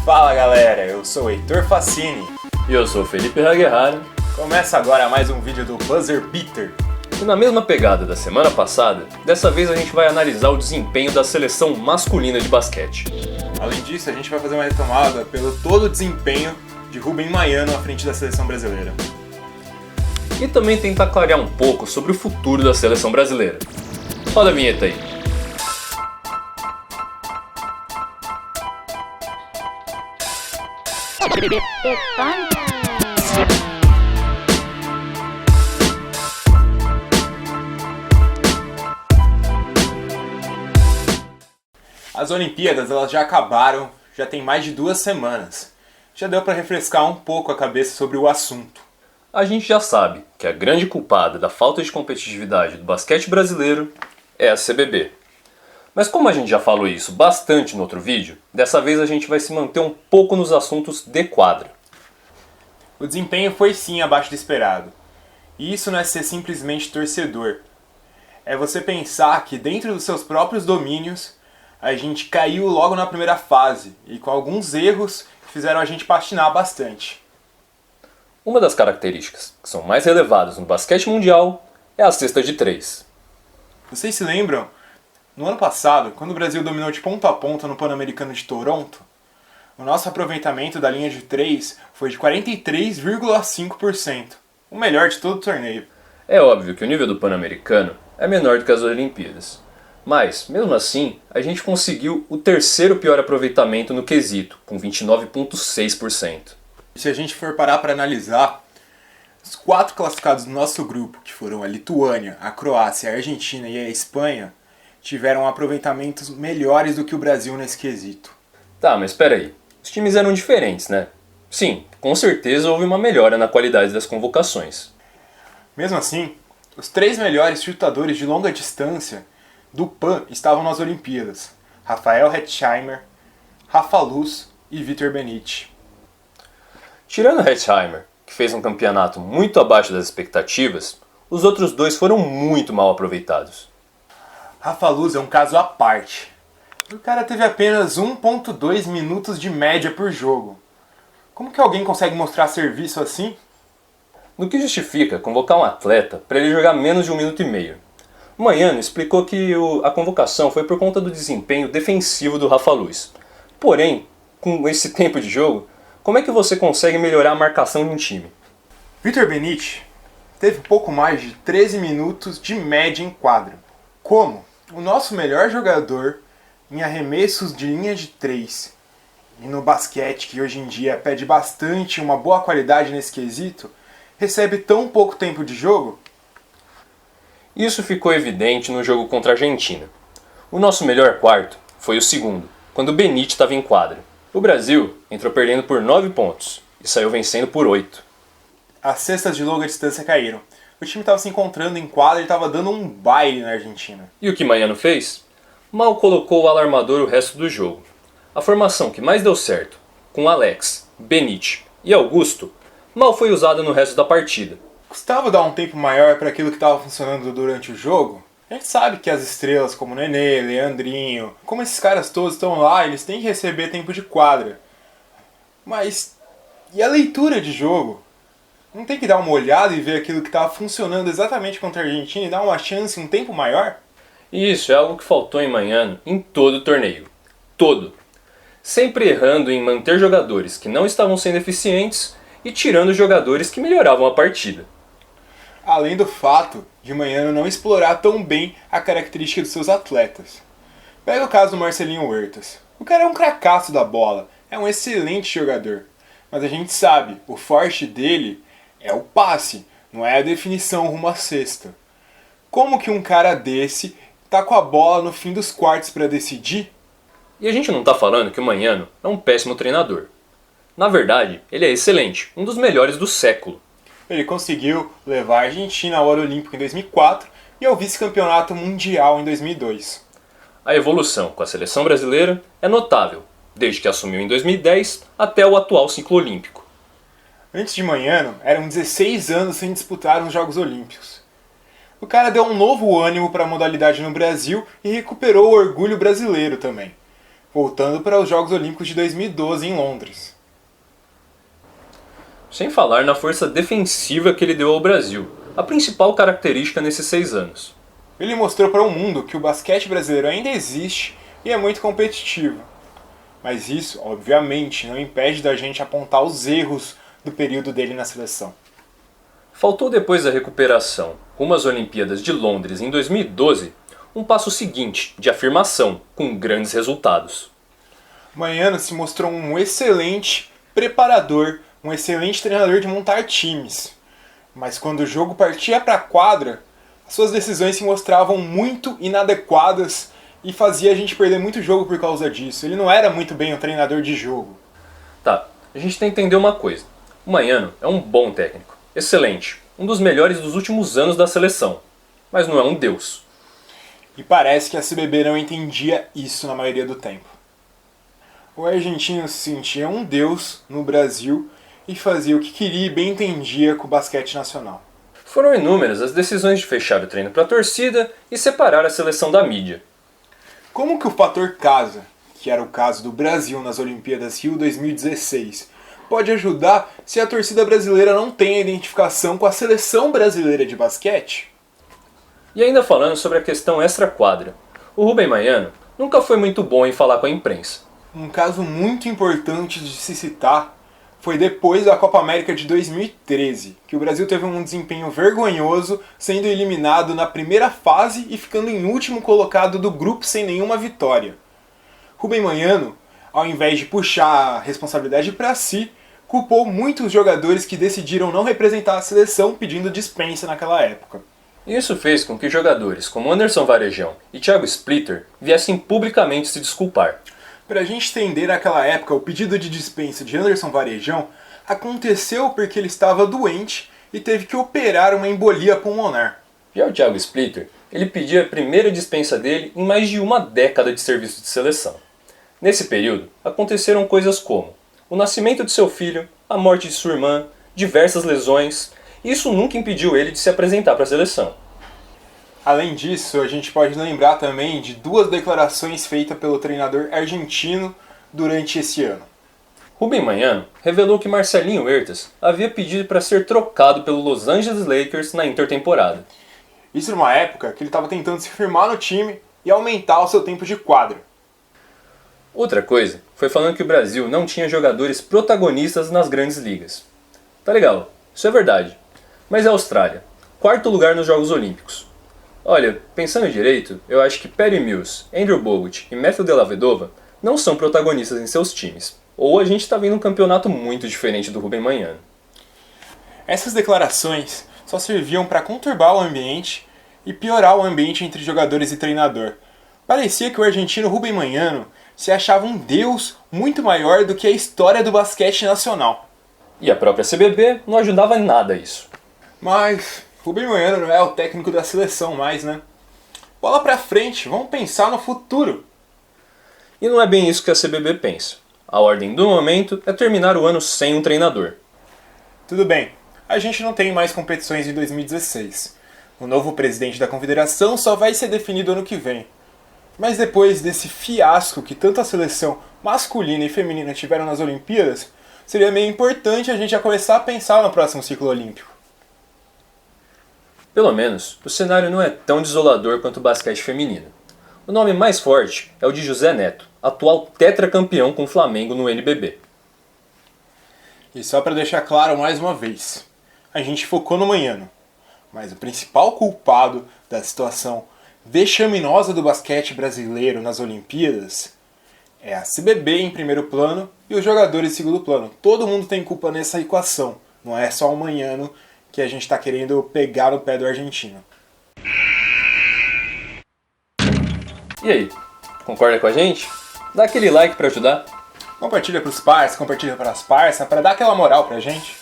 Fala galera, eu sou o Heitor Facini. E eu sou o Felipe Haguerrari. Começa agora mais um vídeo do Buzzer Beater. E na mesma pegada da semana passada, dessa vez a gente vai analisar o desempenho da seleção masculina de basquete. Além disso, a gente vai fazer uma retomada pelo todo o desempenho de Rubem Maiano à frente da seleção brasileira. E também tentar clarear um pouco sobre o futuro da seleção brasileira. Roda a vinheta aí. As Olimpíadas elas já acabaram, já tem mais de 2 semanas. Já deu para refrescar um pouco a cabeça sobre o assunto. A gente já sabe que a grande culpada da falta de competitividade do basquete brasileiro é a CBB. Mas como a gente já falou isso bastante no outro vídeo, dessa vez a gente vai se manter um pouco nos assuntos de quadra. O desempenho foi sim abaixo do esperado. E isso não é ser simplesmente torcedor. É você pensar que dentro dos seus próprios domínios, a gente caiu logo na primeira fase e com alguns erros que fizeram a gente patinar bastante. Uma das características que são mais relevadas no basquete mundial é a cesta de 3. Vocês se lembram? No ano passado, quando o Brasil dominou de ponta a ponta no Pan-Americano de Toronto, o nosso aproveitamento da linha de 3 foi de 43,5%, o melhor de todo o torneio. É óbvio que o nível do Pan-Americano é menor do que as Olimpíadas, mas, mesmo assim, a gente conseguiu o terceiro pior aproveitamento no quesito, com 29,6%. Se a gente for parar para analisar, os 4 classificados do nosso grupo, que foram a Lituânia, a Croácia, a Argentina e a Espanha, tiveram aproveitamentos melhores do que o Brasil nesse quesito. Tá, mas espera aí. Os times eram diferentes, né? Sim, com certeza houve uma melhora na qualidade das convocações. Mesmo assim, os 3 melhores chutadores de longa distância do PAN estavam nas Olimpíadas: Rafael Hetzheimer, Rafa Luz e Vitor Benite. Tirando Hetzheimer, que fez um campeonato muito abaixo das expectativas, os outros 2 foram muito mal aproveitados. Rafa Luz é um caso à parte. O cara teve apenas 1,2 minutos de média por jogo. Como que alguém consegue mostrar serviço assim? No que justifica convocar um atleta para ele jogar menos de 1 minuto e meio. O Maiano explicou que a convocação foi por conta do desempenho defensivo do Rafa Luz. Porém, com esse tempo de jogo, como é que você consegue melhorar a marcação de um time? Vitor Benite teve pouco mais de 13 minutos de média em quadra. Como o nosso melhor jogador em arremessos de linha de 3 e no basquete, que hoje em dia pede bastante uma boa qualidade nesse quesito, recebe tão pouco tempo de jogo? Isso ficou evidente no jogo contra a Argentina. O nosso melhor quarto foi o segundo, quando o Benite estava em quadra. O Brasil entrou perdendo por 9 pontos e saiu vencendo por 8. As cestas de longa distância caíram. O time estava se encontrando em quadra e estava dando um baile na Argentina. E o que Maiano fez? Mal colocou o alarmador o resto do jogo. A formação que mais deu certo, com Alex, Benite e Augusto, mal foi usada no resto da partida. Custava dar um tempo maior para aquilo que estava funcionando durante o jogo? A gente sabe que as estrelas como Nenê, Leandrinho, como esses caras todos estão lá, eles têm que receber tempo de quadra. Mas e a leitura de jogo? Não tem que dar uma olhada e ver aquilo que estava funcionando exatamente contra a Argentina e dar uma chance, um tempo maior? E isso é algo que faltou em Maiano em todo o torneio. Todo. Sempre errando em manter jogadores que não estavam sendo eficientes e tirando jogadores que melhoravam a partida. Além do fato de Maiano não explorar tão bem a característica dos seus atletas. Pega o caso do Marcelinho Huertas. O cara é um cracaço da bola, é um excelente jogador. Mas a gente sabe, o forte dele é o passe, não é a definição rumo à cesta. Como que um cara desse tá com a bola no fim dos quartos para decidir? E a gente não tá falando que o Maiano é um péssimo treinador. Na verdade, ele é excelente, um dos melhores do século. Ele conseguiu levar a Argentina ao Ouro Olímpico em 2004 e ao vice-campeonato mundial em 2002. A evolução com a seleção brasileira é notável, desde que assumiu em 2010 até o atual ciclo olímpico. Antes de Maiano, eram 16 anos sem disputar os Jogos Olímpicos. O cara deu um novo ânimo para a modalidade no Brasil e recuperou o orgulho brasileiro também. voltando para os Jogos Olímpicos de 2012 em Londres. Sem falar na força defensiva que ele deu ao Brasil, a principal característica nesses 6 anos. Ele mostrou para o mundo que o basquete brasileiro ainda existe e é muito competitivo. Mas isso, obviamente, não impede da gente apontar os erros do período dele na seleção. Faltou depois da recuperação, rumo às Olimpíadas de Londres em 2012, um passo seguinte, de afirmação, com grandes resultados. Manhano se mostrou um excelente preparador, um excelente treinador de montar times. Mas quando o jogo partia para a quadra, suas decisões se mostravam muito inadequadas e fazia a gente perder muito jogo por causa disso. Ele não era muito bem um treinador de jogo. Tá, a gente tem que entender uma coisa. O Manhano é um bom técnico, excelente, um dos melhores dos últimos anos da seleção, mas não é um deus. E parece que a CBB não entendia isso na maioria do tempo. O argentino se sentia um deus no Brasil e fazia o que queria e bem entendia com o basquete nacional. Foram inúmeras as decisões de fechar o treino para a torcida e separar a seleção da mídia. Como que o fator casa, que era o caso do Brasil nas Olimpíadas Rio 2016, pode ajudar se a torcida brasileira não tem a identificação com a seleção brasileira de basquete? E ainda falando sobre a questão extra-quadra, o Rubem Manhano nunca foi muito bom em falar com a imprensa. Um caso muito importante de se citar foi depois da Copa América de 2013, que o Brasil teve um desempenho vergonhoso, sendo eliminado na primeira fase e ficando em último colocado do grupo sem nenhuma vitória. Rubem Manhano, ao invés de puxar a responsabilidade para si, culpou muitos jogadores que decidiram não representar a seleção pedindo dispensa naquela época. Isso fez com que jogadores como Anderson Varejão e Thiago Splitter viessem publicamente se desculpar. Para a gente entender naquela época, o pedido de dispensa de Anderson Varejão aconteceu porque ele estava doente e teve que operar uma embolia pulmonar. Já o Thiago Splitter, ele pediu a primeira dispensa dele em mais de uma década de serviço de seleção. Nesse período, aconteceram coisas como o nascimento de seu filho, a morte de sua irmã, diversas lesões. Isso nunca impediu ele de se apresentar para a seleção. Além disso, a gente pode lembrar também de 2 declarações feitas pelo treinador argentino durante esse ano. Rubem Manhano revelou que Marcelinho Huertas havia pedido para ser trocado pelo Los Angeles Lakers na intertemporada. Isso numa época que ele estava tentando se firmar no time e aumentar o seu tempo de quadra. Outra coisa foi falando que o Brasil não tinha jogadores protagonistas nas grandes ligas. Tá legal, isso é verdade. Mas a Austrália, 4º lugar nos Jogos Olímpicos. Olha, pensando direito, eu acho que Patty Mills, Andrew Bogut e Matthew Dellavedova não são protagonistas em seus times. Ou a gente está vendo um campeonato muito diferente do Rubem Manhano. Essas declarações só serviam para conturbar o ambiente e piorar o ambiente entre jogadores e treinador. Parecia que o argentino Rubem Manhano se achava um deus muito maior do que a história do basquete nacional. E a própria CBB não ajudava em nada isso. Mas Rubem Manhano não é o técnico da seleção mais, né? Bola pra frente, vamos pensar no futuro. E não é bem isso que a CBB pensa. A ordem do momento é terminar o ano sem um treinador. Tudo bem, a gente não tem mais competições em 2016. O novo presidente da confederação só vai ser definido ano que vem. Mas depois desse fiasco que tanto a seleção masculina e feminina tiveram nas Olimpíadas, seria meio importante a gente já começar a pensar no próximo ciclo olímpico. Pelo menos, o cenário não é tão desolador quanto o basquete feminino. O nome mais forte é o de José Neto, atual tetracampeão com o Flamengo no NBB. E só para deixar claro mais uma vez, a gente focou no Manhano, mas o principal culpado da situação vexaminosa do basquete brasileiro nas Olimpíadas é a CBB em primeiro plano e os jogadores em segundo plano. Todo mundo tem culpa nessa equação, não é só o Manhano que a gente está querendo pegar no pé do argentino. E aí, concorda com a gente? Dá aquele like para ajudar. Compartilha pros parça, compartilha pras parças, para dar aquela moral pra gente.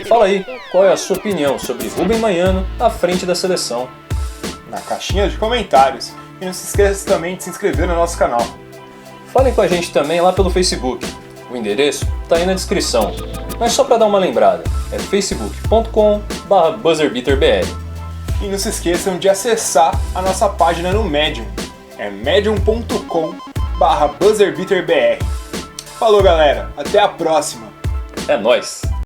Fala aí, qual é a sua opinião sobre Rubem Manhano à frente da seleção? Na caixinha de comentários. E não se esqueça também de se inscrever no nosso canal. Falem com a gente também lá pelo Facebook. O endereço tá aí na descrição. Mas só para dar uma lembrada, é facebook.com/buzzerbeaterbr. E não se esqueçam de acessar a nossa página no Medium. É medium.com/buzzerbeaterbr. youtube.com/buzzerbeaterbr. Falou galera, até a próxima! É nóis!